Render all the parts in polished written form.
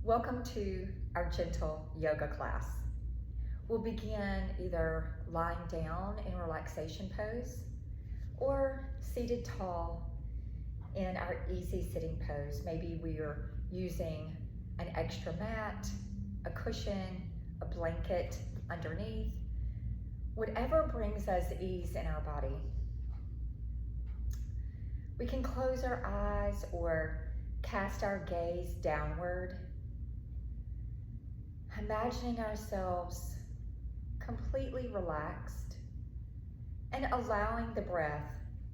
Welcome to our gentle yoga class. We'll begin either lying down in relaxation pose or seated tall in our easy sitting pose. Maybe we are using an extra mat, a cushion, a blanket underneath, whatever brings us ease in our body. We can close our eyes or cast our gaze downward, imagining ourselves completely relaxed and allowing the breath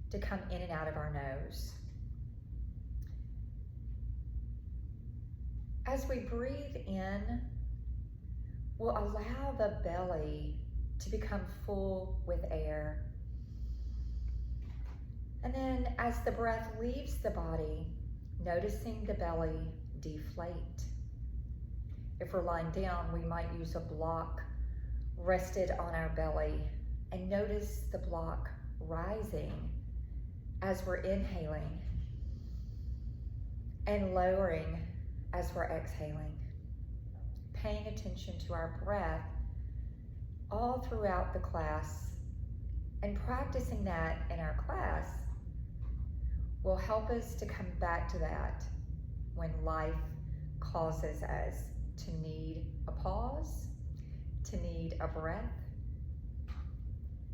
to come in and out of our nose. As we breathe in, we'll allow the belly to become full with air. And then as the breath leaves the body, noticing the belly deflate. If we're lying down, we might use a block rested on our belly and notice the block rising as we're inhaling and lowering as we're exhaling. Paying attention to our breath all throughout the class and practicing that in our class will help us to come back to that when life causes us to need a pause, to need a breath.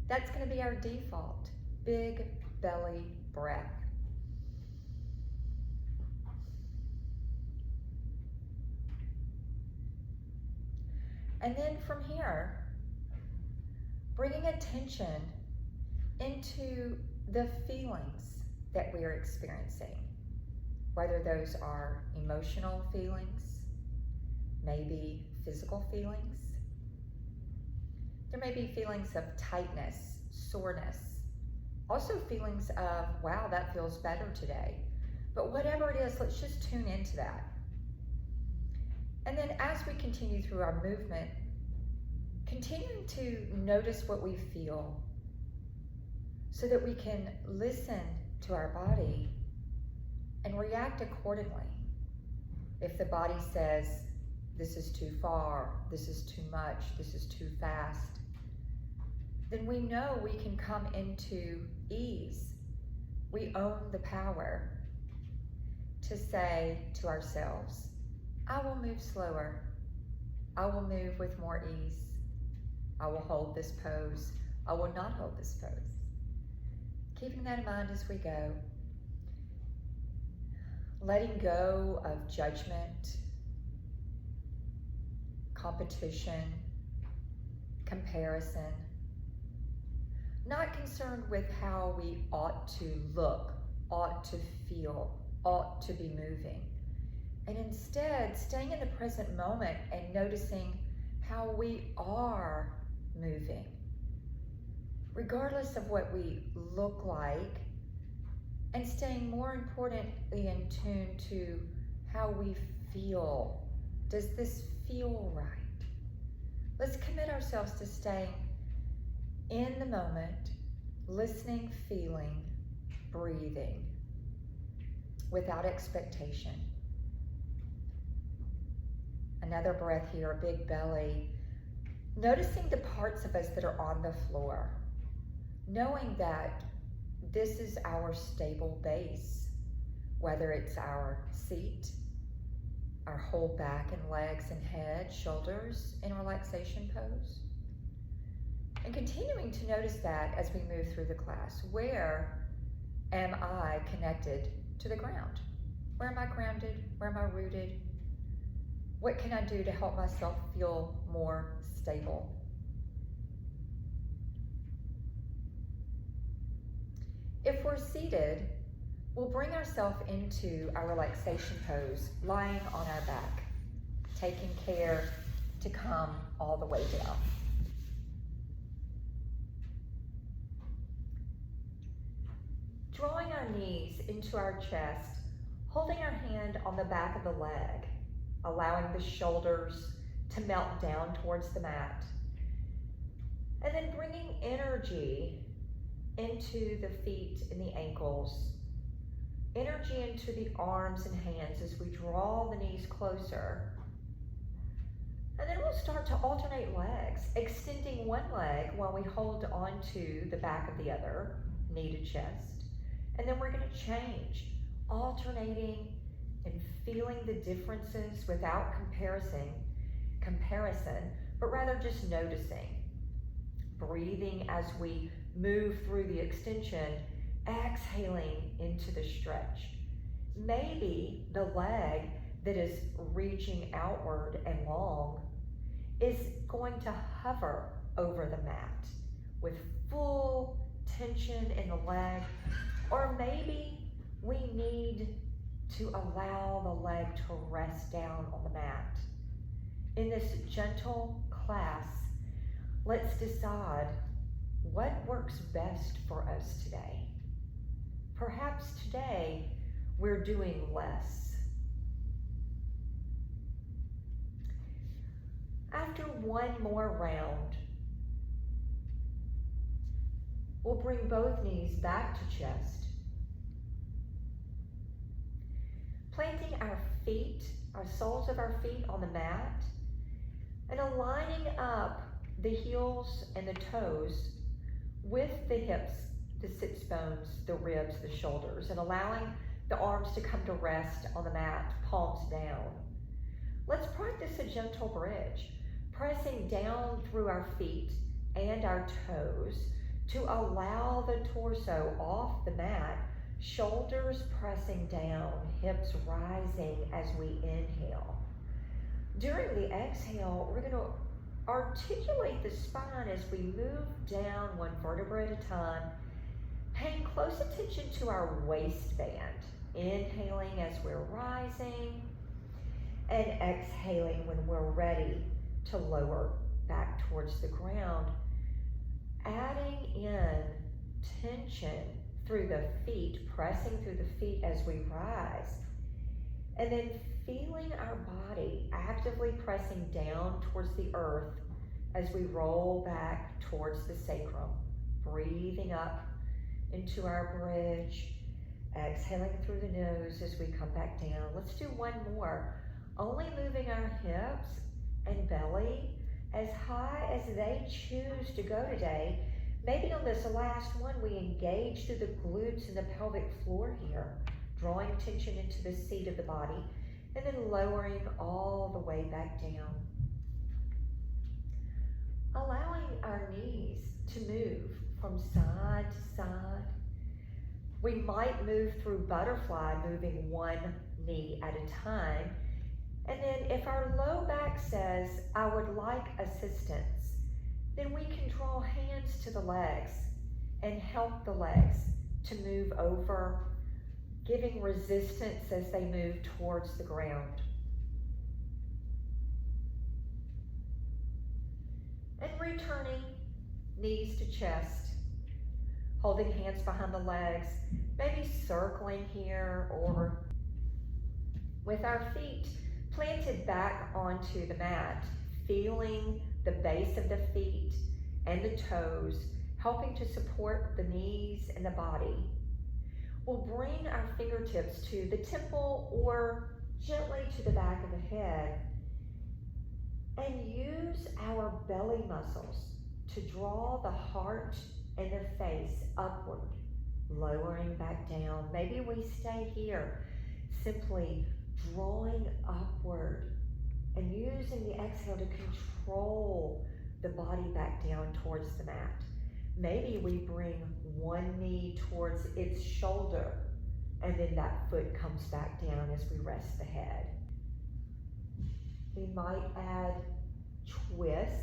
That's going to be our default, big belly breath. And then from here, bringing attention into the feelings that we are experiencing, whether those are emotional feelings, maybe physical feelings. There may be feelings of tightness, soreness, also feelings of, wow, that feels better today. But whatever it is, let's just tune into that. And then as we continue through our movement, continuing to notice what we feel so that we can listen to our body and react accordingly. If the body says, this is too far, this is too much, this is too fast, then we know we can come into ease. We own the power to say to ourselves, I will move slower. I will move with more ease. I will hold this pose. I will not hold this pose. Keeping that in mind as we go. Letting go of judgment, competition, comparison. Not concerned with how we ought to look, ought to feel, ought to be moving. And instead, staying in the present moment and noticing how we are moving, regardless of what we look like, and staying more importantly in tune to how we feel. Does this feel right? Let's commit ourselves to staying in the moment, listening, feeling, breathing, without expectation. Another breath here, a big belly. Noticing the parts of us that are on the floor. Knowing that this is our stable base, whether it's our seat, our whole back and legs and head, shoulders in relaxation pose. And continuing to notice that as we move through the class. Where am I connected to the ground? Where am I grounded? Where am I rooted? What can I do to help myself feel more stable? If we're seated, we'll bring ourselves into our relaxation pose, lying on our back, taking care to come all the way down. Drawing our knees into our chest, holding our hand on the back of the leg, allowing the shoulders to melt down towards the mat. And then bringing energy into the feet and the ankles, energy into the arms and hands as we draw the knees closer And then we'll start to alternate legs, extending one leg while we hold on to the back of the other, knee to chest. And then we're going to change, alternating and feeling the differences without comparison, but rather just noticing. Breathing as we move through the extension, exhaling into the stretch. Maybe the leg that is reaching outward and long is going to hover over the mat with full tension in the leg, or maybe we need to allow the leg to rest down on the mat. In this gentle class, let's decide what works best for us today. Perhaps today we're doing less. After one more round, we'll bring both knees back to chest, planting our feet, our soles of our feet on the mat, and aligning up the heels and the toes with the hips, the sits bones, the ribs, the shoulders, and allowing the arms to come to rest on the mat, palms down. Let's practice a gentle bridge, pressing down through our feet and our toes to allow the torso off the mat, shoulders pressing down, hips rising as we inhale. During the exhale, we're going to articulate the spine as we move down one vertebra at a time, paying close attention to our waistband, inhaling as we're rising, and exhaling when we're ready to lower back towards the ground, adding in tension through the feet, pressing through the feet as we rise, and then feeling our body actively pressing down towards the earth as we roll back towards the sacrum, breathing up into our bridge, exhaling through the nose as we come back down. Let's do one more, only moving our hips and belly as high as they choose to go today. Maybe on this last one, we engage through the glutes and the pelvic floor here, drawing tension into the seat of the body, and then lowering all the way back down. Allowing our knees to move from side to side. We might move through butterfly, moving one knee at a time. And then if our low back says, I would like assistance, then we can draw hands to the legs and help the legs to move over, giving resistance as they move towards the ground. And returning, knees to chest, holding hands behind the legs, maybe circling here, or with our feet planted back onto the mat, feeling the base of the feet and the toes, helping to support the knees and the body. We'll bring our fingertips to the temple or gently to the back of the head, and use our belly muscles to draw the heart and the face upward, lowering back down. Maybe we stay here, simply drawing upward and using the exhale to control the body back down towards the mat. Maybe we bring one knee towards its shoulder, and then that foot comes back down as we rest the head. We might add twist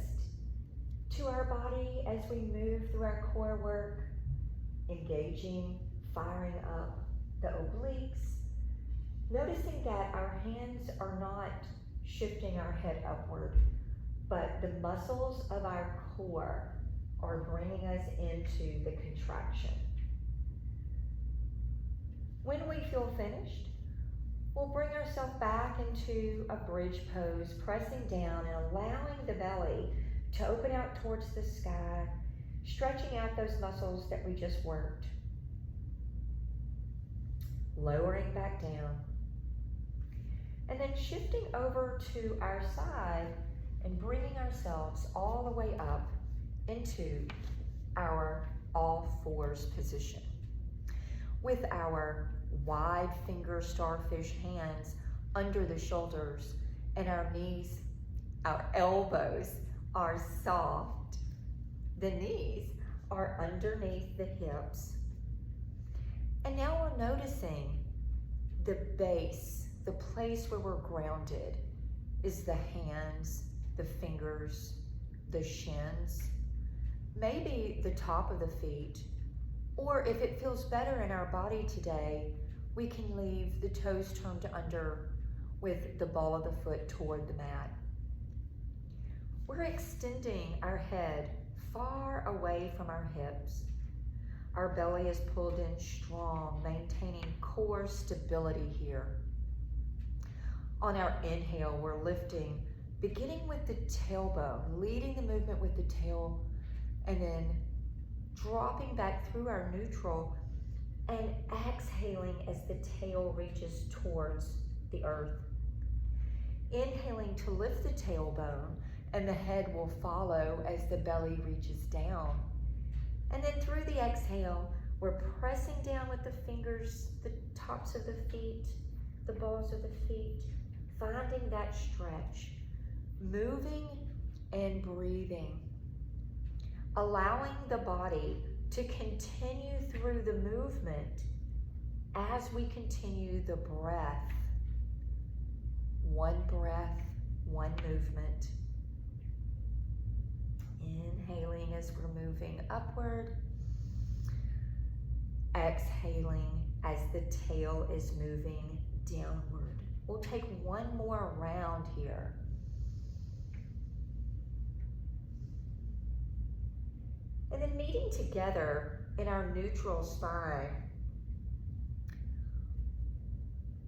to our body as we move through our core work, engaging, firing up the obliques, noticing that our hands are not shifting our head upward, but the muscles of our core are bringing us into the contraction. When we feel finished, we'll bring ourselves back into a bridge pose, pressing down and allowing the belly to open out towards the sky, stretching out those muscles that we just worked. Lowering back down. And then shifting over to our side and bringing ourselves all the way up into our all fours position. With our wide finger starfish hands under the shoulders and our knees, our elbows are soft. The knees are underneath the hips. And now we're noticing the base, the place where we're grounded, is the hands, the fingers, the shins, maybe the top of the feet, or if it feels better in our body today, we can leave the toes turned under with the ball of the foot toward the mat. We're extending our head far away from our hips. Our belly is pulled in strong, maintaining core stability here. On our inhale, we're lifting, beginning with the tailbone, leading the movement with the tail, and then dropping back through our neutral and exhaling as the tail reaches towards the earth. Inhaling to lift the tailbone, and the head will follow as the belly reaches down. And then through the exhale, we're pressing down with the fingers, the tops of the feet, the balls of the feet, finding that stretch, moving and breathing, allowing the body to continue through the movement as we continue the breath. One breath, one movement. Inhaling as we're moving upward. Exhaling as the tail is moving downward. We'll take one more round here. And then meeting together in our neutral spine,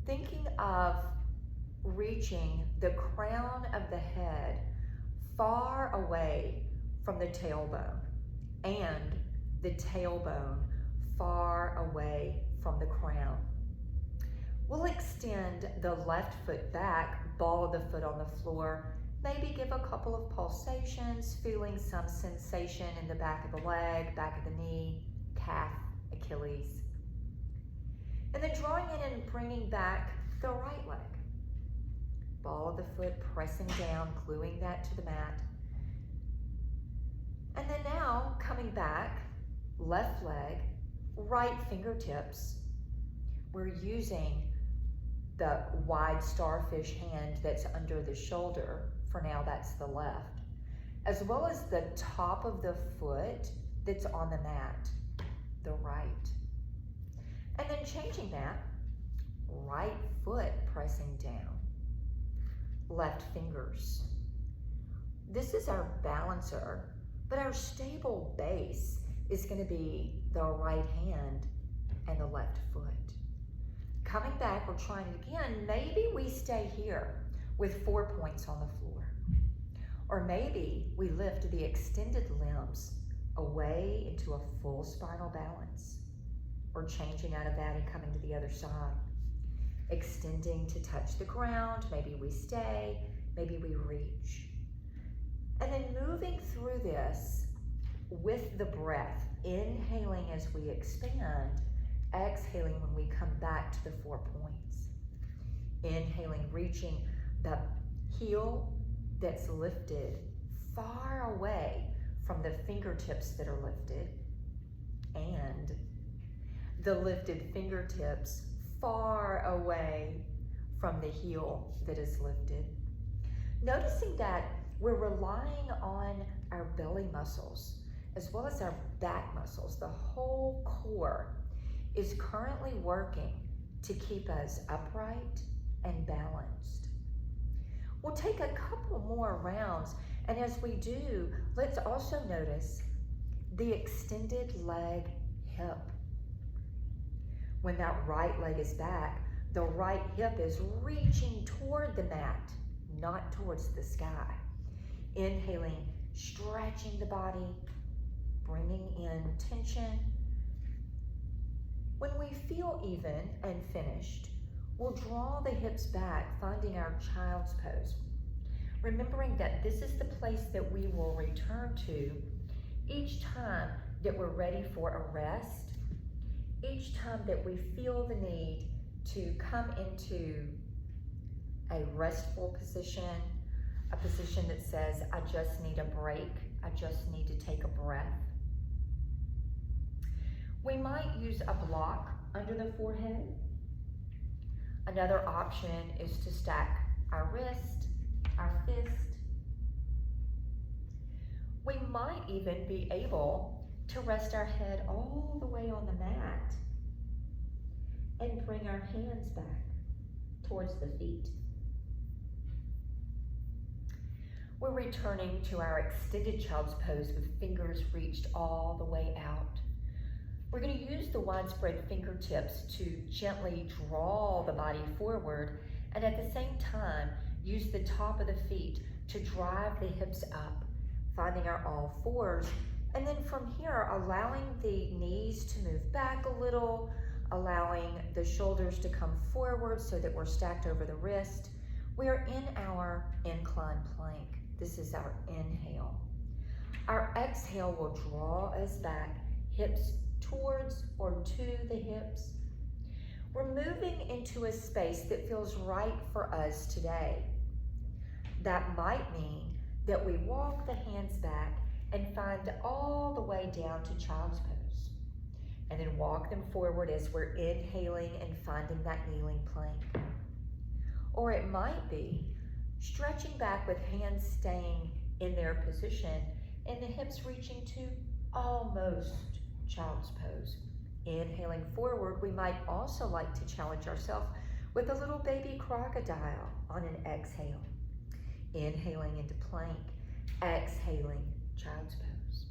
thinking of reaching the crown of the head far away from the tailbone and the tailbone far away from the crown. We'll extend the left foot back, ball of the foot on the floor, maybe give a couple of pulsations, feeling some sensation in the back of the leg, back of the knee, calf, Achilles. And then drawing in and bringing back the right leg. Ball of the foot pressing down, gluing that to the mat. And then now coming back, left leg, right fingertips. We're using the wide starfish hand that's under the shoulder. For now, that's the left. As well as the top of the foot that's on the mat, the right. And then changing that, right foot pressing down, left fingers. This is our balancer, but our stable base is going to be the right hand and the left foot. Coming back, we're trying it again. Maybe we stay here with 4 points on the floor. Or maybe we lift the extended limbs away into a full spinal balance. Or changing out of that and coming to the other side. Extending to touch the ground. Maybe we stay, maybe we reach. And then moving through this with the breath, inhaling as we expand, exhaling when we come back to the 4 points. Inhaling, reaching the heel that's lifted far away from the fingertips that are lifted, and the lifted fingertips far away from the heel that is lifted. Noticing that we're relying on our belly muscles as well as our back muscles. The whole core is currently working to keep us upright and balanced. We'll take a couple more rounds, and as we do, let's also notice the extended leg hip. When that right leg is back, the right hip is reaching toward the mat, not towards the sky. Inhaling, stretching the body, bringing in tension. When we feel even and finished, we'll draw the hips back, finding our child's pose. remembering that this is the place that we will return to each time that we're ready for a rest, each time that we feel the need to come into a restful position, a position that says, I just need a break, I just need to take a breath. We might use a block under the forehead. Another option is to stack our wrist, our fist. We might even be able to rest our head all the way on the mat and bring our hands back towards the feet. We're returning to our extended child's pose with fingers reached all the way out. We're going to use the widespread fingertips to gently draw the body forward, and at the same time, use the top of the feet to drive the hips up, finding our all fours, and then from here, allowing the knees to move back a little, allowing the shoulders to come forward so that we're stacked over the wrist. We are in our inclined plank. This is our inhale. Our exhale will draw us back, hips towards or to the hips. We're moving into a space that feels right for us today. That might mean that we walk the hands back and find all the way down to child's pose, and then walk them forward as we're inhaling and finding that kneeling plank. Or it might be stretching back with hands staying in their position and the hips reaching to almost child's pose. Inhaling forward, we might also like to challenge ourselves with a little baby crocodile on an exhale. Inhaling into plank, exhaling child's pose.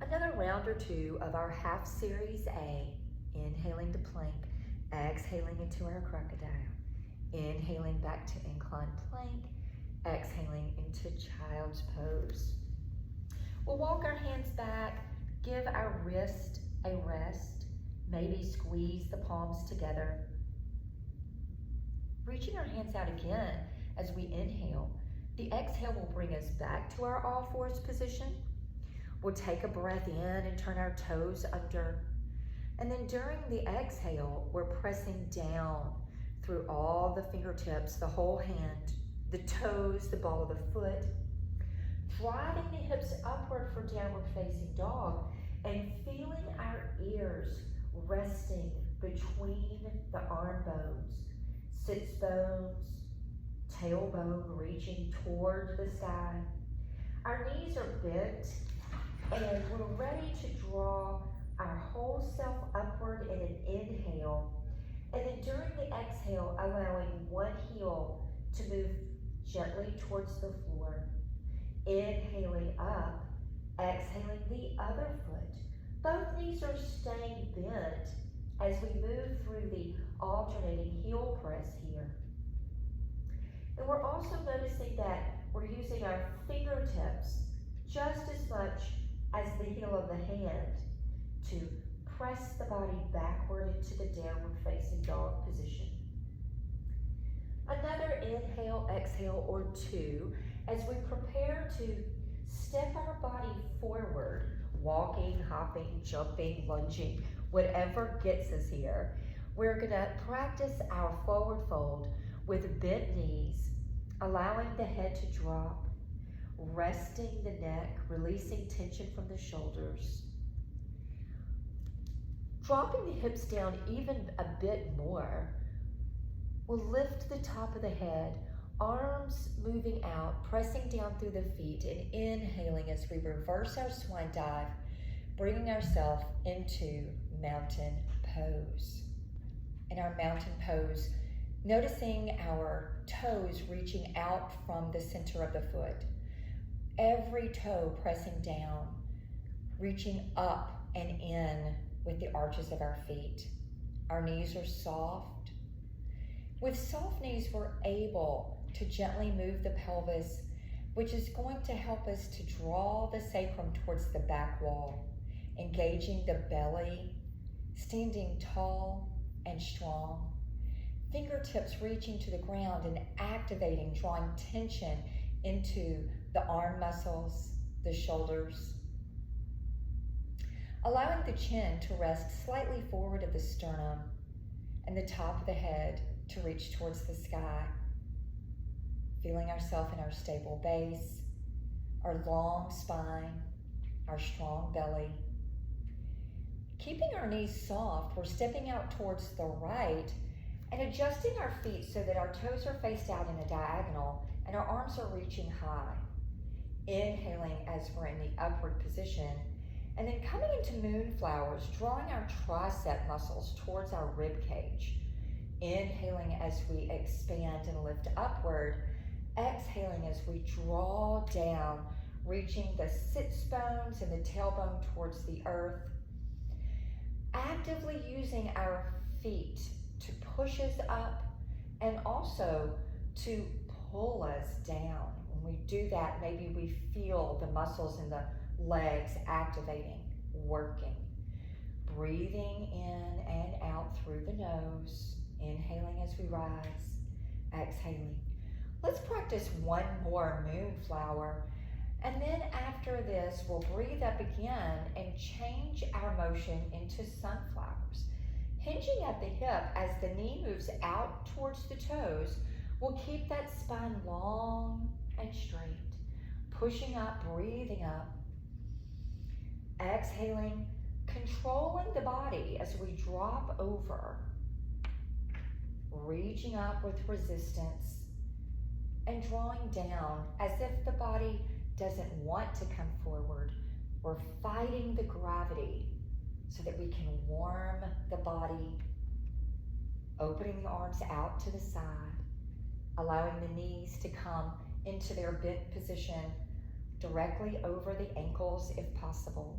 Another round or two of our half series A, inhaling to plank, exhaling into our crocodile, inhaling back to inclined plank, exhaling into child's pose. We'll walk our hands back, give our wrist a rest, maybe squeeze the palms together. Reaching our hands out again as we inhale. The exhale will bring us back to our all fours position. We'll take a breath in and turn our toes under. And then during the exhale, we're pressing down through all the fingertips, the whole hand, the toes, the ball of the foot, driving the hips upward for downward facing dog, and feeling our ears resting between the arm bones, sits bones, tailbone reaching toward the sky. Our knees are bent, and we're ready to draw our whole self upward in an inhale, and then during the exhale, allowing one heel to move gently towards the floor. Inhaling up, exhaling the other foot. Both knees are staying bent as we move through the alternating heel press here. And we're also noticing that we're using our fingertips just as much as the heel of the hand to press the body backward into the downward facing dog position. Another inhale, exhale, or two as we prepare to step our body forward, walking, hopping, jumping, lunging, whatever gets us here. We're gonna practice our forward fold with bent knees, allowing the head to drop, resting the neck, releasing tension from the shoulders. Dropping the hips down even a bit more, we'll lift the top of the head, arms moving out, pressing down through the feet, and inhaling as we reverse our swan dive, bringing ourselves into mountain pose. In our mountain pose, noticing our toes reaching out from the center of the foot. Every toe pressing down, reaching up and in with the arches of our feet. Our knees are soft. With soft knees, we're able to gently move the pelvis, which is going to help us to draw the sacrum towards the back wall, engaging the belly, standing tall and strong, fingertips reaching to the ground and activating, drawing tension into the arm muscles, the shoulders. Allowing the chin to rest slightly forward of the sternum and the top of the head to reach towards the sky. Feeling ourselves in our stable base, our long spine, our strong belly. Keeping our knees soft, we're stepping out towards the right and adjusting our feet so that our toes are faced out in a diagonal and our arms are reaching high. Inhaling as we're in the upward position, and then coming into moonflowers, drawing our tricep muscles towards our rib cage. Inhaling as we expand and lift upward. Exhaling as we draw down, reaching the sits bones and the tailbone towards the earth. Actively using our feet to push us up and also to pull us down. When we do that, maybe we feel the muscles in the legs activating, working. Breathing in and out through the nose. Inhaling as we rise. Exhaling. Let's practice one more moonflower. And then after this, we'll breathe up again and change our motion into sunflowers. Hinging at the hip as the knee moves out towards the toes, we'll keep that spine long and straight. Pushing up, breathing up. Exhaling, controlling the body as we drop over. Reaching up with resistance and drawing down as if the body doesn't want to come forward. We're fighting the gravity so that we can warm the body, opening the arms out to the side, allowing the knees to come into their bent position directly over the ankles if possible.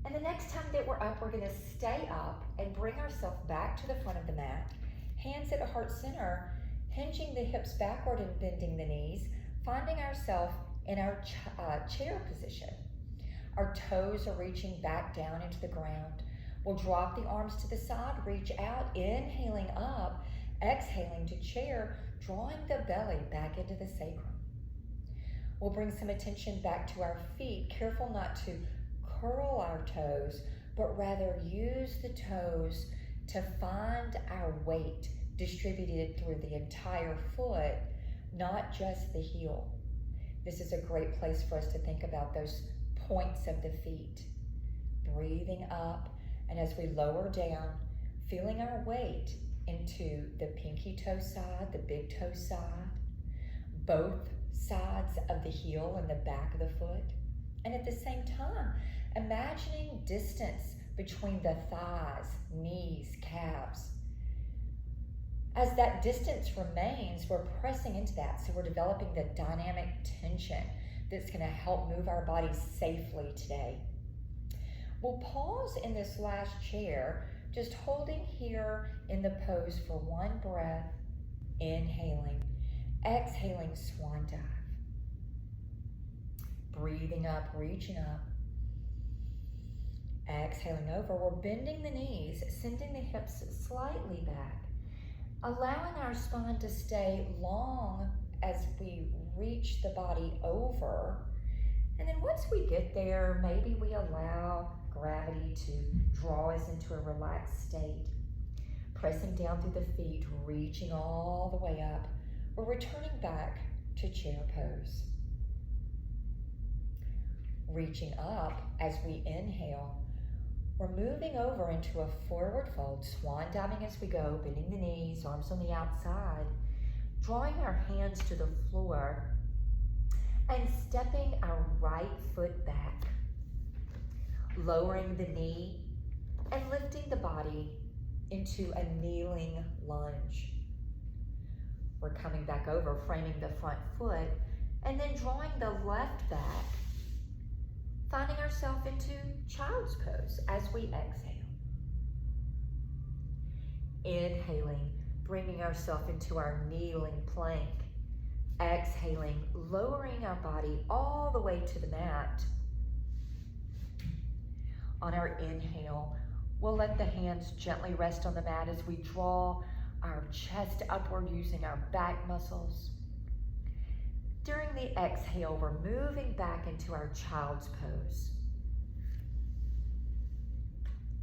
And the next time that we're up, we're going to stay up and bring ourselves back to the front of the mat, hands at the heart center, hinging the hips backward and bending the knees, finding ourselves in our chair position. Our toes are reaching back down into the ground. We'll drop the arms to the side, reach out, inhaling up, exhaling to chair, drawing the belly back into the sacrum. We'll bring some attention back to our feet, careful not to curl our toes, but rather use the toes to find our weight distributed through the entire foot, not just the heel. This is a great place for us to think about those points of the feet. Breathing up, and as we lower down, feeling our weight into the pinky toe side, the big toe side, both sides of the heel and the back of the foot. And at the same time, imagining distance between the thighs, knees, calves. As that distance remains, we're pressing into that. So we're developing the dynamic tension that's going to help move our bodies safely today. We'll pause in this last chair, just holding here in the pose for one breath, inhaling, exhaling, swan dive. Breathing up, reaching up. Exhaling over, we're bending the knees, sending the hips slightly back, allowing our spine to stay long as we reach the body over. And then once we get there, maybe we allow gravity to draw us into a relaxed state. Pressing down through the feet, reaching all the way up. We're returning back to chair pose. Reaching up as we inhale. We're moving over into a forward fold, swan diving as we go, bending the knees, arms on the outside, drawing our hands to the floor, and stepping our right foot back, lowering the knee, and lifting the body into a kneeling lunge. We're coming back over, framing the front foot, and then drawing the left back, finding ourselves into child's pose as we exhale. Inhaling, bringing ourselves into our kneeling plank. Exhaling, lowering our body all the way to the mat. On our inhale, We'll let the hands gently rest on the mat as we draw our chest upward using our back muscles. During the exhale, we're moving back into our child's pose.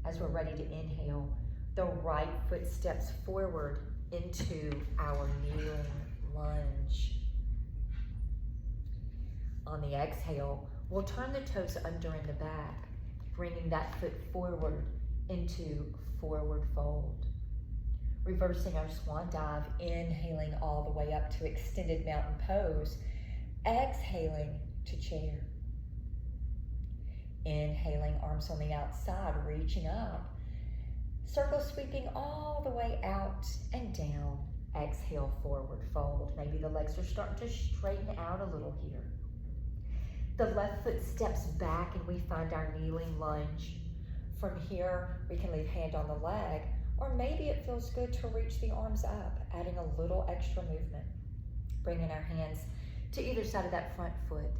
As we're ready to inhale, the right foot steps forward into our kneeling lunge. On the exhale, we'll turn the toes under in the back, bringing that foot forward into forward fold. Reversing our swan dive, inhaling all the way up to extended mountain pose, exhaling to chair. Inhaling, arms on the outside, reaching up. Circle sweeping all the way out and down. Exhale, forward fold. Maybe the legs are starting to straighten out a little here. The left foot steps back and we find our kneeling lunge. From here, we can leave hand on the leg, or maybe it feels good to reach the arms up, adding a little extra movement. Bringing our hands to either side of that front foot.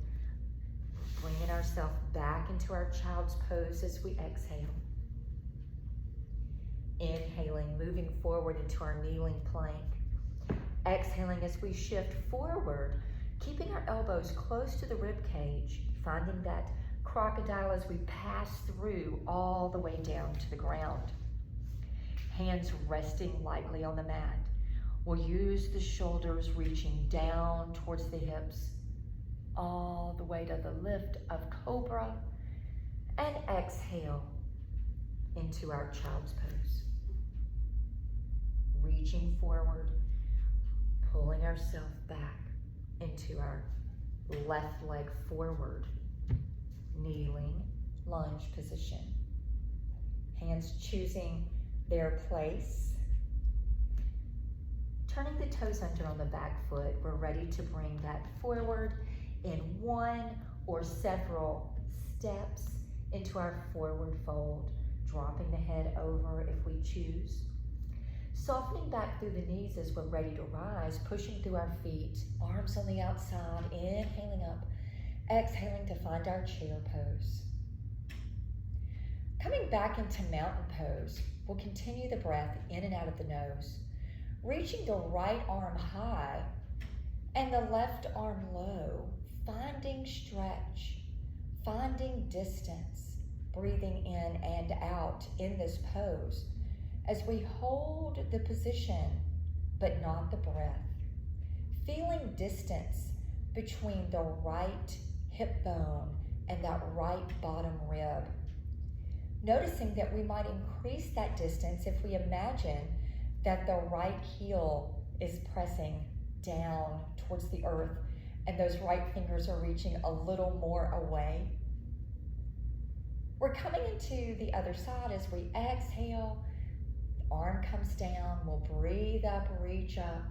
Bringing ourselves back into our child's pose as we exhale. Inhaling, moving forward into our kneeling plank. Exhaling as we shift forward, keeping our elbows close to the rib cage, finding that crocodile as we pass through all the way down to the ground. Hands resting lightly on the mat. We'll use the shoulders reaching down towards the hips, all the way to the lift of cobra, and exhale into our child's pose. Reaching forward, pulling ourselves back into our left leg forward, kneeling lunge position. Hands choosing their place. Turning the toes under on the back foot, we're ready to bring that forward in one or several steps into our forward fold, dropping the head over if we choose. Softening back through the knees as we're ready to rise, pushing through our feet, arms on the outside, inhaling up, exhaling to find our chair pose. Coming back into mountain pose, we'll continue the breath in and out of the nose, reaching the right arm high and the left arm low, finding stretch, finding distance, breathing in and out in this pose as we hold the position but not the breath, feeling distance between the right hip bone and that right bottom rib. Noticing that we might increase that distance if we imagine that the right heel is pressing down towards the earth and those right fingers are reaching a little more away. We're coming into the other side as we exhale, the arm comes down, we'll breathe up, reach up.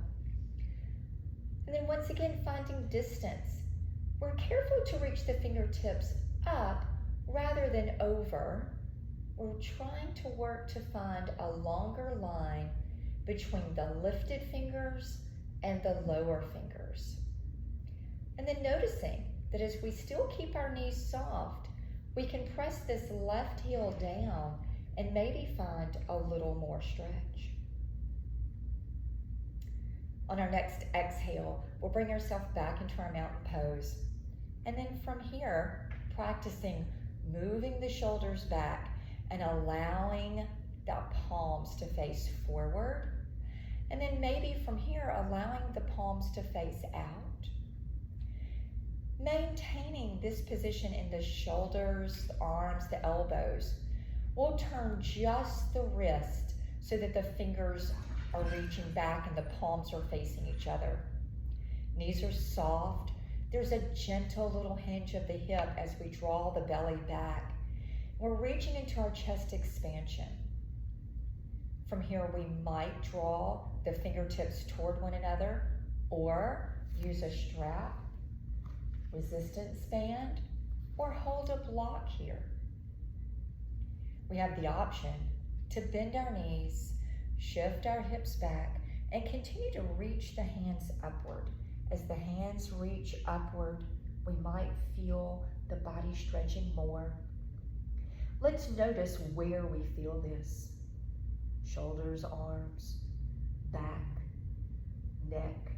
And then once again, finding distance. We're careful to reach the fingertips up rather than over. We're trying to work to find a longer line between the lifted fingers and the lower fingers. And then noticing that as we still keep our knees soft, we can press this left heel down and maybe find a little more stretch. On our next exhale, we'll bring ourselves back into our mountain pose. And then from here, practicing moving the shoulders back and allowing the palms to face forward. And then maybe from here, allowing the palms to face out. Maintaining this position in the shoulders, the arms, the elbows. We'll turn just the wrist so that the fingers are reaching back and the palms are facing each other. Knees are soft. There's a gentle little hinge of the hip as we draw the belly back. We're reaching into our chest expansion. From here, we might draw the fingertips toward one another or use a strap, resistance band, or hold a block here. We have the option to bend our knees, shift our hips back, and continue to reach the hands upward. As the hands reach upward, we might feel the body stretching more. Let's notice where we feel this. Shoulders, arms, back, neck,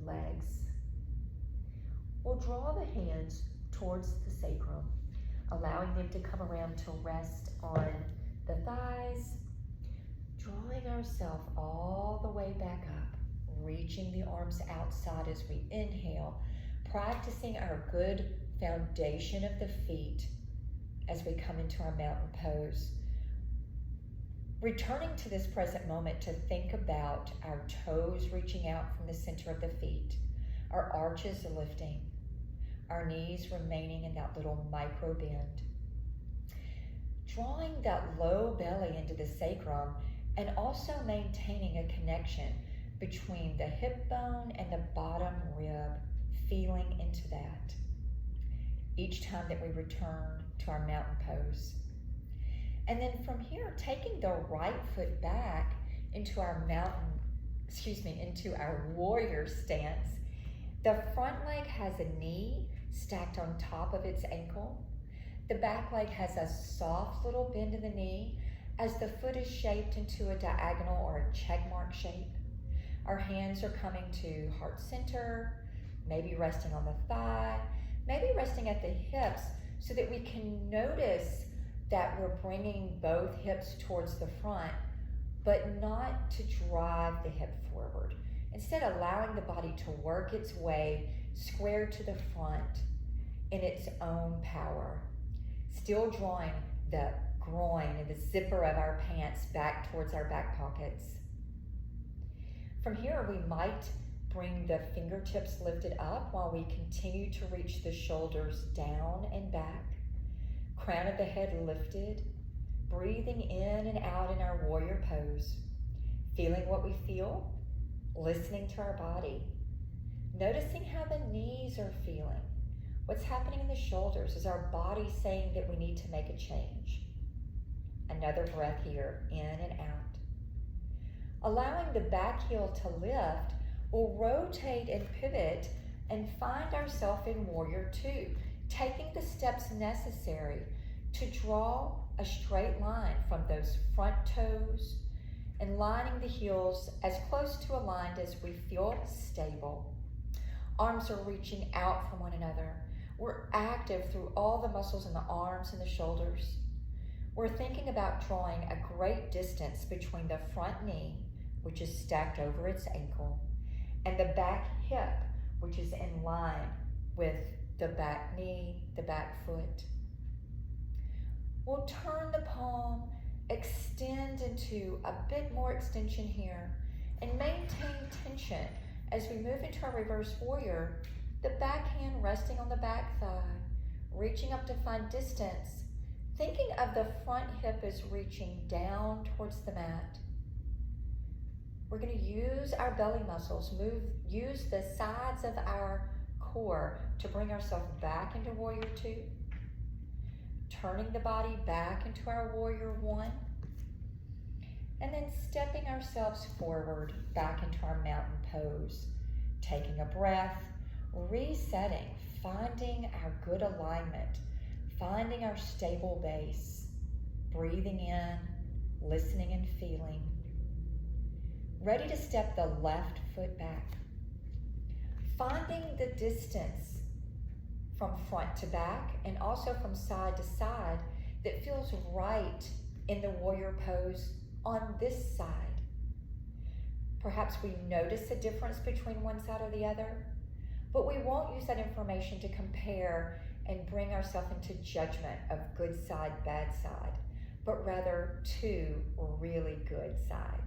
legs. We'll draw the hands towards the sacrum, allowing them to come around to rest on the thighs, drawing ourselves all the way back up, reaching the arms outside as we inhale, practicing our good foundation of the feet as we come into our mountain pose. Returning to this present moment to think about our toes reaching out from the center of the feet, our arches lifting, our knees remaining in that little micro bend. Drawing that low belly into the sacrum and also maintaining a connection between the hip bone and the bottom rib, feeling into that each time that we return to our mountain pose. And then from here, taking the right foot back into our into our warrior stance. The front leg has a knee stacked on top of its ankle. The back leg has a soft little bend in the knee as the foot is shaped into a diagonal or a check mark shape. Our hands are coming to heart center, maybe resting on the thigh, maybe resting at the hips so that we can notice that we're bringing both hips towards the front, but not to drive the hip forward. Instead, allowing the body to work its way square to the front in its own power. Still drawing the groin and the zipper of our pants back towards our back pockets. From here, we might bring the fingertips lifted up while we continue to reach the shoulders down and back. Crown of the head lifted, breathing in and out in our warrior pose, feeling what we feel, listening to our body, noticing how the knees are feeling, what's happening in the shoulders. Is our body saying that we need to make a change? Another breath here, in and out. Allowing the back heel to lift, we'll rotate and pivot and find ourselves in warrior two, taking the steps necessary to draw a straight line from those front toes and lining the heels as close to aligned as we feel stable. Arms are reaching out from one another. We're active through all the muscles in the arms and the shoulders. We're thinking about drawing a great distance between the front knee, which is stacked over its ankle, and the back hip, which is in line with the back knee, the back foot. We'll turn the palm, extend into a bit more extension here, and maintain tension as we move into our reverse warrior, the back hand resting on the back thigh, reaching up to find distance, thinking of the front hip as reaching down towards the mat. We're going to use our belly muscles, use the sides of our core to bring ourselves back into warrior two, turning the body back into our warrior one, and then stepping ourselves forward back into our mountain pose, taking a breath, resetting, finding our good alignment, finding our stable base, breathing in, listening and feeling. Ready to step the left foot back. Finding the distance from front to back and also from side to side that feels right in the warrior pose on this side. Perhaps we notice a difference between one side or the other, but we won't use that information to compare and bring ourselves into judgment of good side, bad side, but rather two really good sides.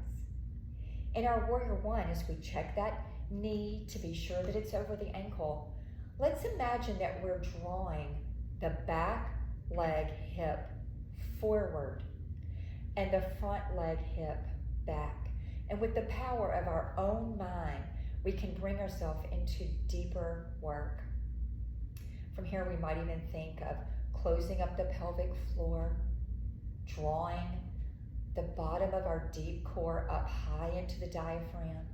In our warrior one, as we check that knee to be sure that it's over the ankle, let's imagine that we're drawing the back leg hip forward and the front leg hip back. And with the power of our own mind, we can bring ourselves into deeper work. From here, we might even think of closing up the pelvic floor, drawing the bottom of our deep core up high into the diaphragm,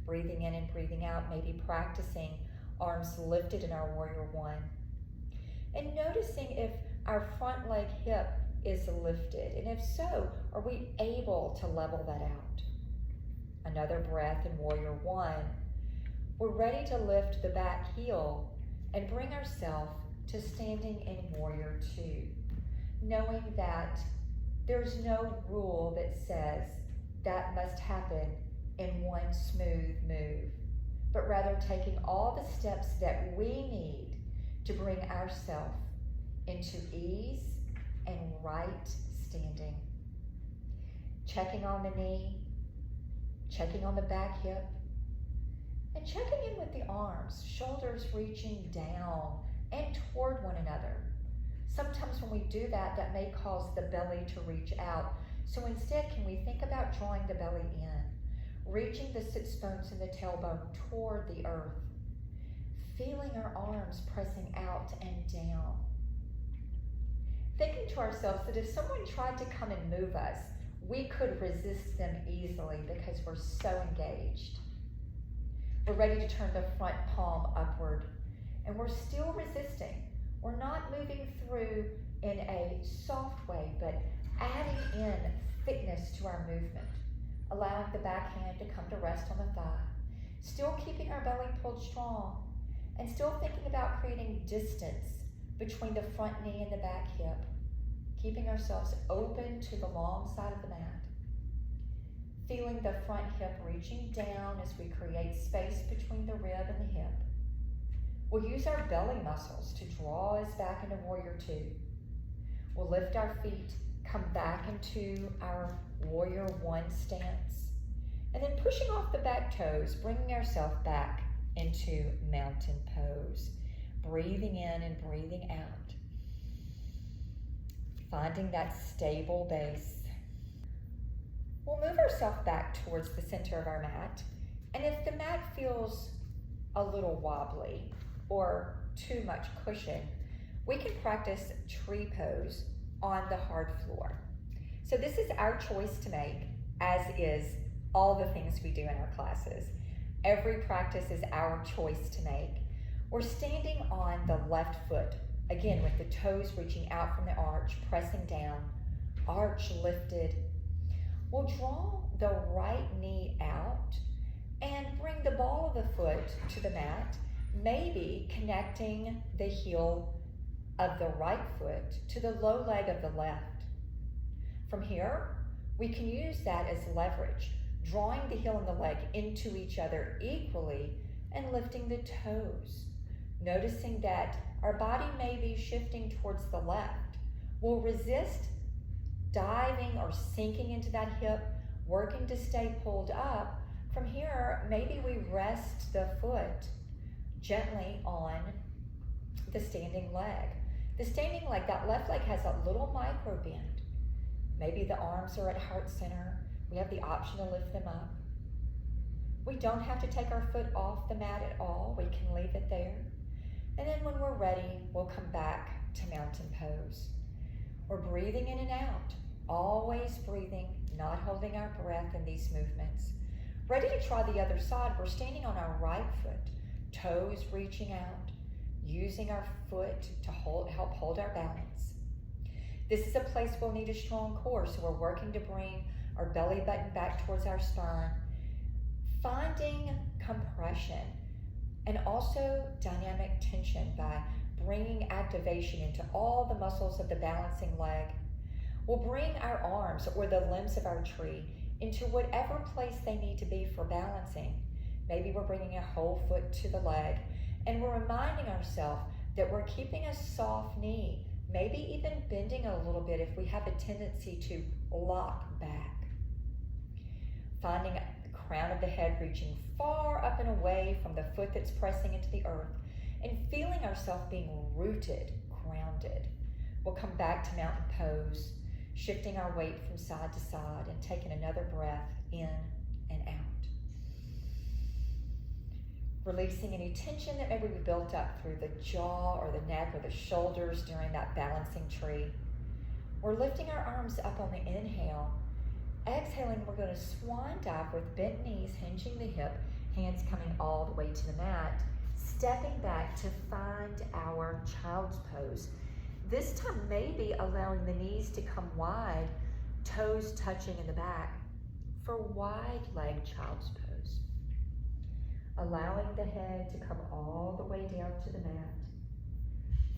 breathing in and breathing out, maybe practicing arms lifted in our warrior one. And noticing if our front leg hip is lifted? And if so, are we able to level that out? Another breath in Warrior One. We're ready to lift the back heel and bring ourselves to standing in Warrior Two, knowing that there's no rule that says that must happen in one smooth move, but rather taking all the steps that we need to bring ourselves into ease and right standing. Checking on the knee, checking on the back hip, and checking in with the arms, shoulders reaching down and toward one another. Sometimes when we do that, that may cause the belly to reach out. So instead, can we think about drawing the belly in, reaching the sits bones and the tailbone toward the earth, feeling our arms pressing out and down. Thinking to ourselves that if someone tried to come and move us, we could resist them easily because we're so engaged. We're ready to turn the front palm upward, and we're still resisting. We're not moving through in a soft way, but adding in thickness to our movement, allowing the back hand to come to rest on the thigh, still keeping our belly pulled strong, and still thinking about creating distance between the front knee and the back hip, keeping ourselves open to the long side of the mat. Feeling the front hip reaching down as we create space between the rib and the hip. We'll use our belly muscles to draw us back into Warrior Two. We'll lift our feet, come back into our Warrior One stance, and then pushing off the back toes, bringing ourselves back into mountain pose. Breathing in and breathing out. Finding that stable base. We'll move ourselves back towards the center of our mat, and if the mat feels a little wobbly or too much cushion, we can practice tree pose on the hard floor. So this is our choice to make, as is all the things we do in our classes. Every practice is our choice to make. We're standing on the left foot, again with the toes reaching out from the arch, pressing down, arch lifted. We'll draw the right knee out and bring the ball of the foot to the mat, maybe connecting the heel of the right foot to the low leg of the left. From here, we can use that as leverage, drawing the heel and the leg into each other equally and lifting the toes. Noticing that our body may be shifting towards the left. We'll resist diving or sinking into that hip, working to stay pulled up. From here, maybe we rest the foot gently on the standing leg. The standing leg, that left leg has a little micro bend. Maybe the arms are at heart center. We have the option to lift them up. We don't have to take our foot off the mat at all. We can leave it there. And then when we're ready, we'll come back to mountain pose. We're breathing in and out, always breathing, not holding our breath in these movements. Ready to try the other side, we're standing on our right foot, toes reaching out, using our foot to help hold our balance. This is a place we'll need a strong core, so we're working to bring our belly button back towards our spine, finding compression and also dynamic tension by bringing activation into all the muscles of the balancing leg. We'll bring our arms or the limbs of our tree into whatever place they need to be for balancing. Maybe we're bringing a whole foot to the leg, and we're reminding ourselves that we're keeping a soft knee, maybe even bending a little bit if we have a tendency to lock back. Finding the crown of the head reaching far up and away from the foot that's pressing into the earth, and feeling ourselves being rooted, grounded. We'll come back to mountain pose, shifting our weight from side to side and taking another breath in and out. Releasing any tension that maybe we built up through the jaw or the neck or the shoulders during that balancing tree. We're lifting our arms up on the inhale. Exhaling, we're going to swan dive with bent knees, hinging the hip, hands coming all the way to the mat, stepping back to find our child's pose. This time, maybe allowing the knees to come wide, toes touching in the back for wide leg child's pose. Allowing the head to come all the way down to the mat.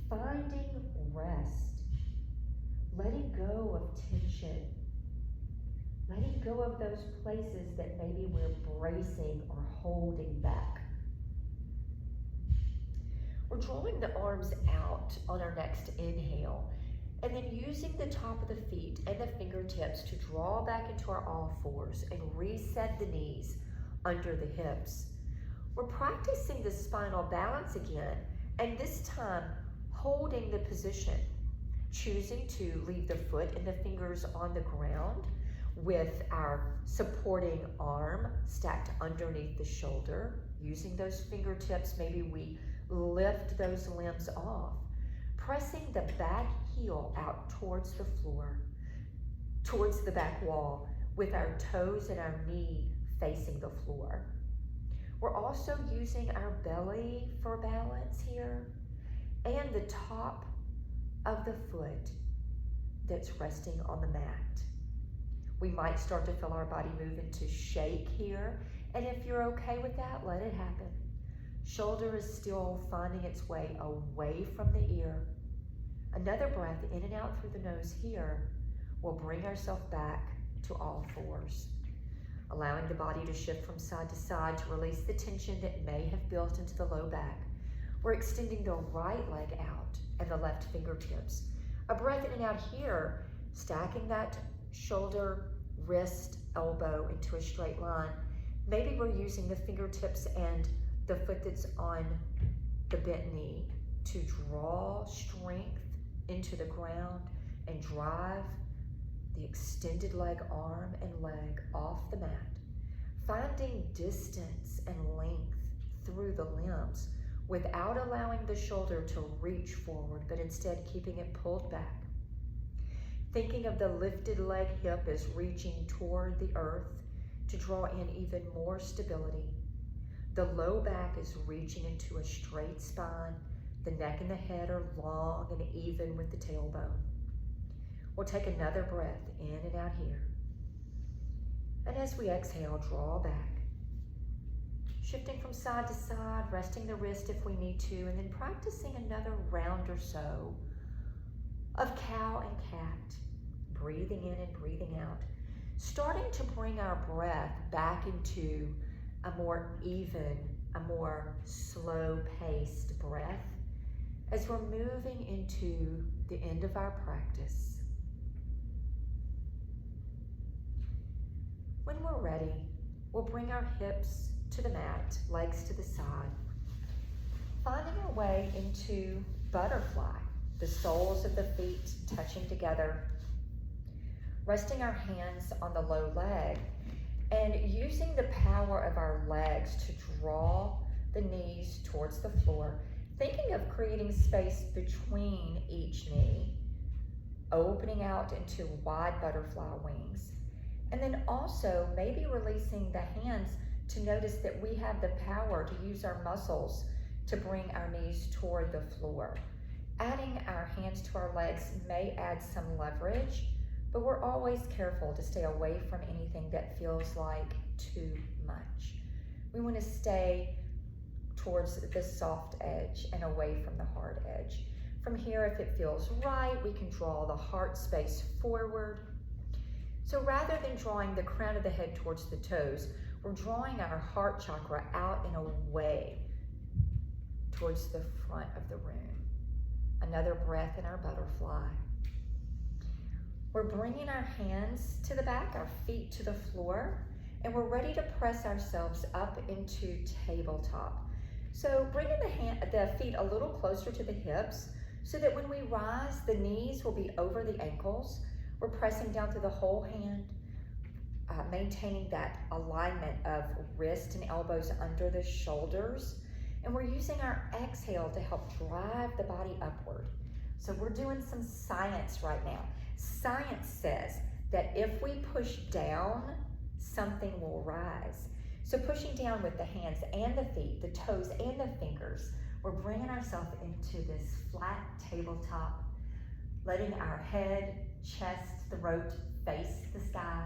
Finding rest. Letting go of tension. Letting go of those places that maybe we're bracing or holding back. We're drawing the arms out on our next inhale, and then using the top of the feet and the fingertips to draw back into our all fours and reset the knees under the hips. We're practicing the spinal balance again, and this time holding the position, choosing to leave the foot and the fingers on the ground with our supporting arm stacked underneath the shoulder. Using those fingertips, maybe we lift those limbs off, pressing the back heel out towards the floor, towards the back wall, with our toes and our knee facing the floor. We're also using our belly for balance here, and the top of the foot that's resting on the mat. We might start to feel our body move into shake here, and if you're okay with that, let it happen. Shoulder is still finding its way away from the ear. Another breath in and out through the nose here. We'll bring ourselves back to all fours, allowing the body to shift from side to side to release the tension that may have built into the low back. We're extending the right leg out and the left fingertips. A breath in and out here, stacking that shoulder, wrist, elbow into a straight line. Maybe we're using the fingertips and the foot that's on the bent knee to draw strength into the ground and drive the extended leg, arm and leg off the mat. Finding distance and length through the limbs without allowing the shoulder to reach forward, but instead keeping it pulled back. Thinking of the lifted leg hip as reaching toward the earth to draw in even more stability. The low back is reaching into a straight spine. The neck and the head are long and even with the tailbone. We'll take another breath in and out here. And as we exhale, draw back. Shifting from side to side, resting the wrist if we need to, and then practicing another round or so of cow and cat. Breathing in and breathing out. Starting to bring our breath back into a more even, a more slow-paced breath as we're moving into the end of our practice. When we're ready, we'll bring our hips to the mat, legs to the side, finding our way into butterfly, the soles of the feet touching together, resting our hands on the low leg, and using the power of our legs to draw the knees towards the floor, thinking of creating space between each knee, opening out into wide butterfly wings, and then also maybe releasing the hands to notice that we have the power to use our muscles to bring our knees toward the floor. Adding our hands to our legs may add some leverage, but we're always careful to stay away from anything that feels like too much. We want to stay towards the soft edge and away from the hard edge. From here, if it feels right, we can draw the heart space forward. So rather than drawing the crown of the head towards the toes, we're drawing our heart chakra out and away towards the front of the room. Another breath in our butterfly. We're bringing our hands to the back, our feet to the floor, and we're ready to press ourselves up into tabletop. So bringing the feet a little closer to the hips so that when we rise, the knees will be over the ankles. We're pressing down through the whole hand, maintaining that alignment of wrist and elbows under the shoulders. And we're using our exhale to help drive the body upward. So we're doing some science right now. Science says that if we push down, something will rise. So pushing down with the hands and the feet, the toes and the fingers, we're bringing ourselves into this flat tabletop letting our head, chest, throat face the sky,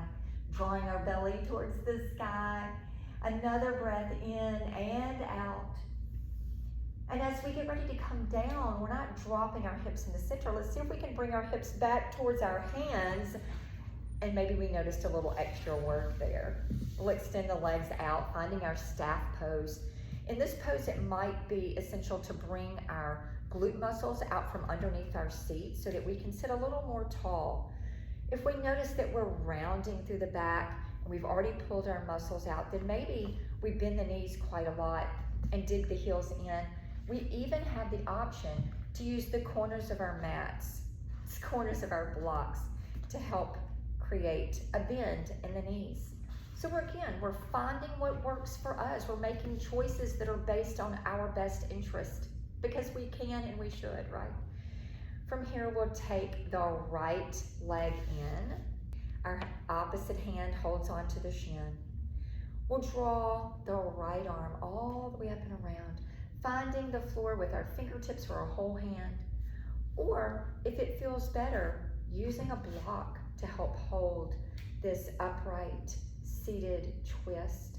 drawing our belly towards the sky. Another breath in and out. And as we get ready to come down, we're not dropping our hips in the center. Let's see if we can bring our hips back towards our hands. And maybe we noticed a little extra work there. We'll extend the legs out, finding our staff pose. In this pose, it might be essential to bring our glute muscles out from underneath our seat so that we can sit a little more tall. If we notice that we're rounding through the back and we've already pulled our muscles out, then maybe we bend the knees quite a lot and dig the heels in. We even have the option to use the corners of our mats, corners of our blocks, to help create a bend in the knees. So we're finding what works for us. We're making choices that are based on our best interest because we can and we should, right? From here, we'll take the right leg in. Our opposite hand holds onto the shin. We'll draw the right arm all the way up and around, finding the floor with our fingertips or a whole hand. Or if it feels better, using a block to help hold this upright, seated twist.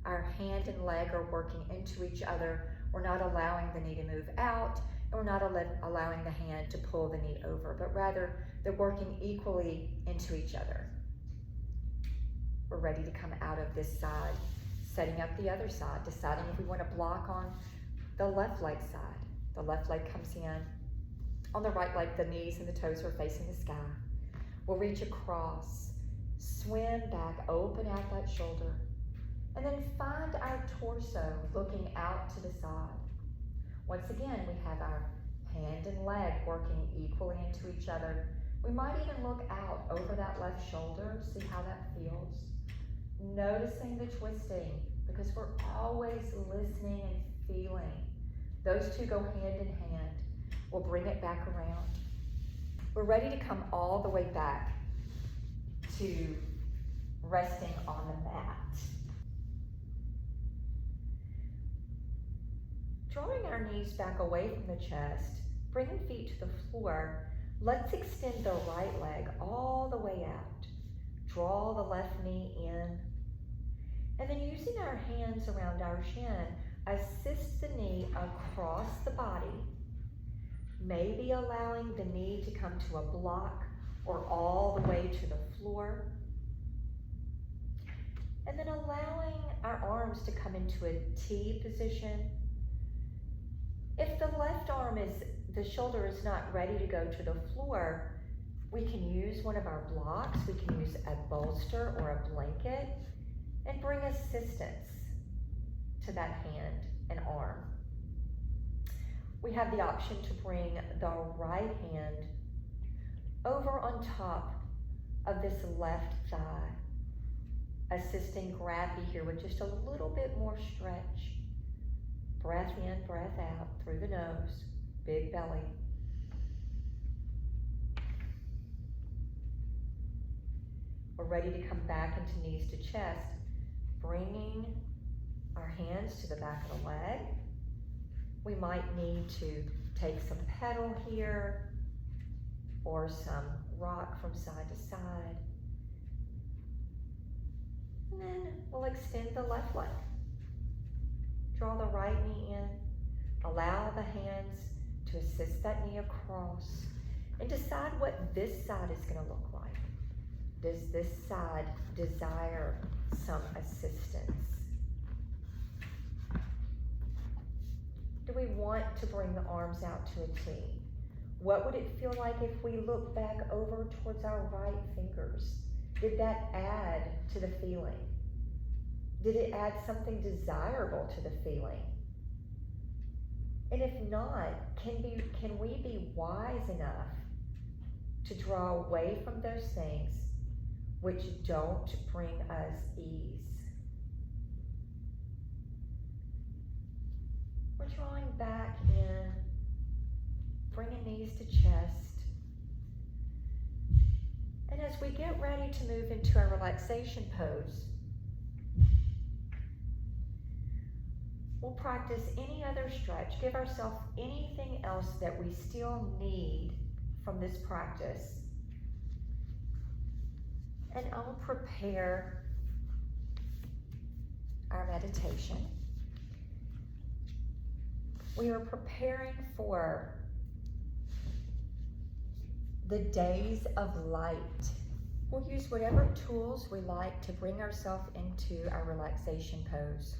Our hand and leg are working into each other. We're not allowing the knee to move out, and we're not allowing the hand to pull the knee over, but rather they're working equally into each other. We're ready to come out of this side, setting up the other side, deciding if we want to block on the left leg side. The left leg comes in. On the right leg, the knees and the toes are facing the sky. We'll reach across, swim back, open out that shoulder, and then find our torso looking out to the side. Once again, we have our hand and leg working equally into each other. We might even look out over that left shoulder, see how that feels. Noticing the twisting, because we're always listening and feeling. Those two go hand in hand. We'll bring it back around. We're ready to come all the way back to resting on the mat. Drawing our knees back away from the chest, bringing feet to the floor, let's extend the right leg all the way out. Draw the left knee in, and then using our hands around our shin, assist the knee across the body, maybe allowing the knee to come to a block or all the way to the floor. And then allowing our arms to come into a T position. If the left arm the shoulder is not ready to go to the floor, we can use one of our blocks. We can use a bolster or a blanket and bring assistance to that hand and arm. We have the option to bring the right hand over on top of this left thigh, assisting gravity here with just a little bit more stretch. Breath in, breath out through the nose, big belly. We're ready to come back into knees to chest, bringing our hands to the back of the leg. We might need to take some pedal here or some rock from side to side. And then we'll extend the left leg. Draw the right knee in. Allow the hands to assist that knee across and decide what this side is going to look like. Does this side desire some assistance? Do we want to bring the arms out to a T? What would it feel like if we look back over towards our right fingers? Did that add to the feeling? Did it add something desirable to the feeling? And if not, can we be wise enough to draw away from those things which don't bring us ease? We're drawing back in, bringing knees to chest. And as we get ready to move into our relaxation pose, we'll practice any other stretch, give ourselves anything else that we still need from this practice. And I'll prepare our meditation. We are preparing for the days of light. We'll use whatever tools we like to bring ourselves into our relaxation pose.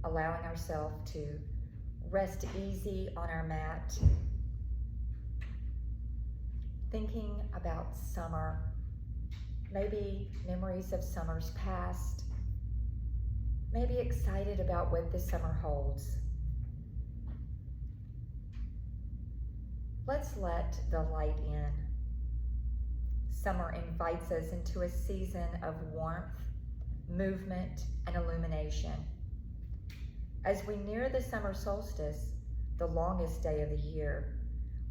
Allowing ourselves to rest easy on our mat. Thinking about summer, maybe memories of summers past, maybe excited about what the summer holds. Let's let the light in. Summer invites us into a season of warmth, movement, and illumination. As we near the summer solstice, the longest day of the year,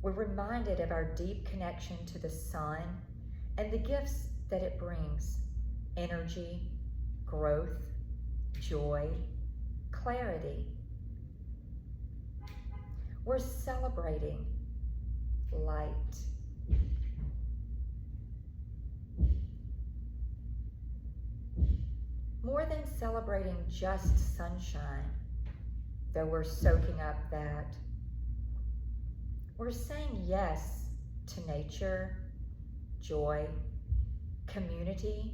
we're reminded of our deep connection to the sun and the gifts that it brings: energy, growth, joy, clarity. We're celebrating light. More than celebrating just sunshine, though we're soaking up that, we're saying yes to nature, joy, community,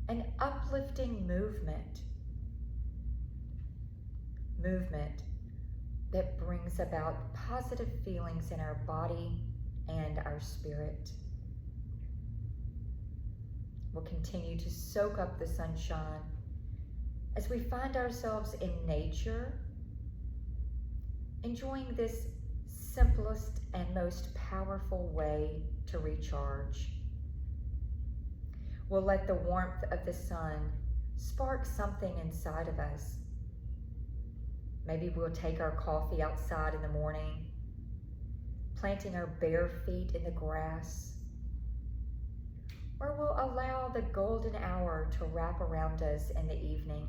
and uplifting movement. Movement that brings about positive feelings in our body and our spirit. We'll continue to soak up the sunshine as we find ourselves in nature, enjoying this simplest and most powerful way to recharge. We'll let the warmth of the sun spark something inside of us. Maybe we'll take our coffee outside in the morning, planting our bare feet in the grass. Or we'll allow the golden hour to wrap around us in the evening.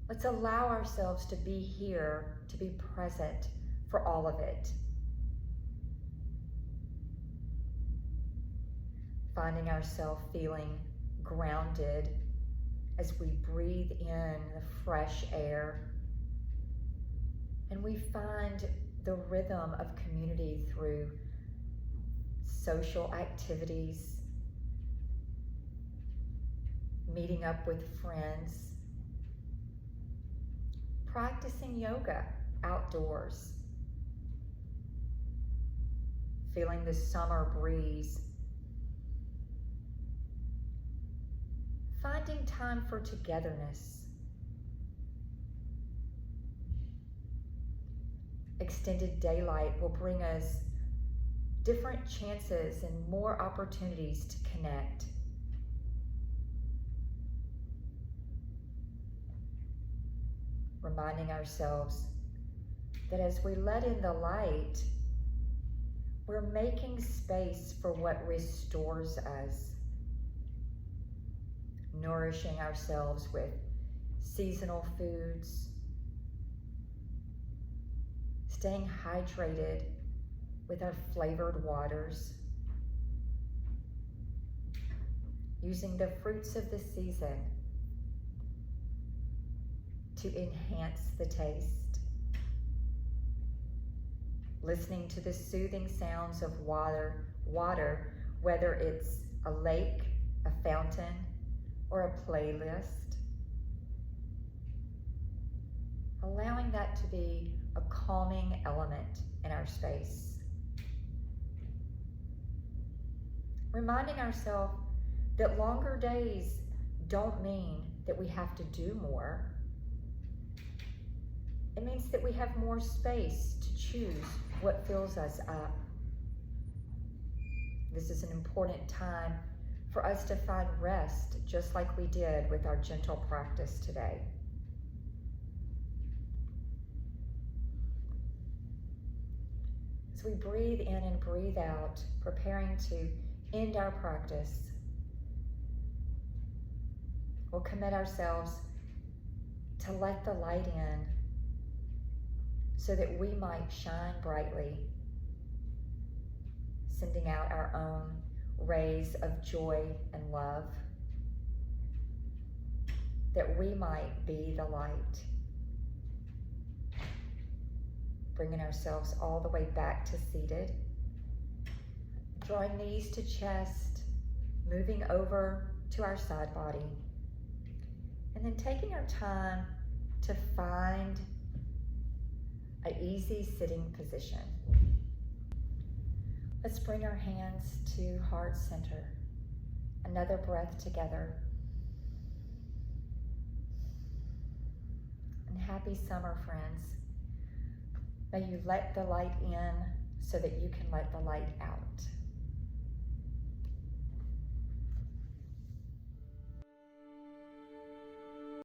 Let's allow ourselves to be here, to be present for all of it. Finding ourselves feeling grounded as we breathe in the fresh air, and we find the rhythm of community through social activities, meeting up with friends, practicing yoga outdoors, feeling the summer breeze, finding time for togetherness. Extended daylight will bring us different chances and more opportunities to connect. Reminding ourselves that as we let in the light, we're making space for what restores us. Nourishing ourselves with seasonal foods, staying hydrated with our flavored waters, using the fruits of the season to enhance the taste, listening to the soothing sounds of water, whether it's a lake, a fountain, or a playlist, allowing that to be a calming element in our space. Reminding ourselves that longer days don't mean that we have to do more. It means that we have more space to choose what fills us up. This is an important time for us to find rest, just like we did with our gentle practice today. As we breathe in and breathe out, preparing to end our practice, we'll commit ourselves to let the light in so that we might shine brightly, sending out our own rays of joy and love, that we might be the light, bringing ourselves all the way back to seated, drawing knees to chest, moving over to our side body, and then taking our time to find an easy sitting position. Let's bring our hands to heart center. Another breath together. And happy summer, friends. May you let the light in so that you can let the light out.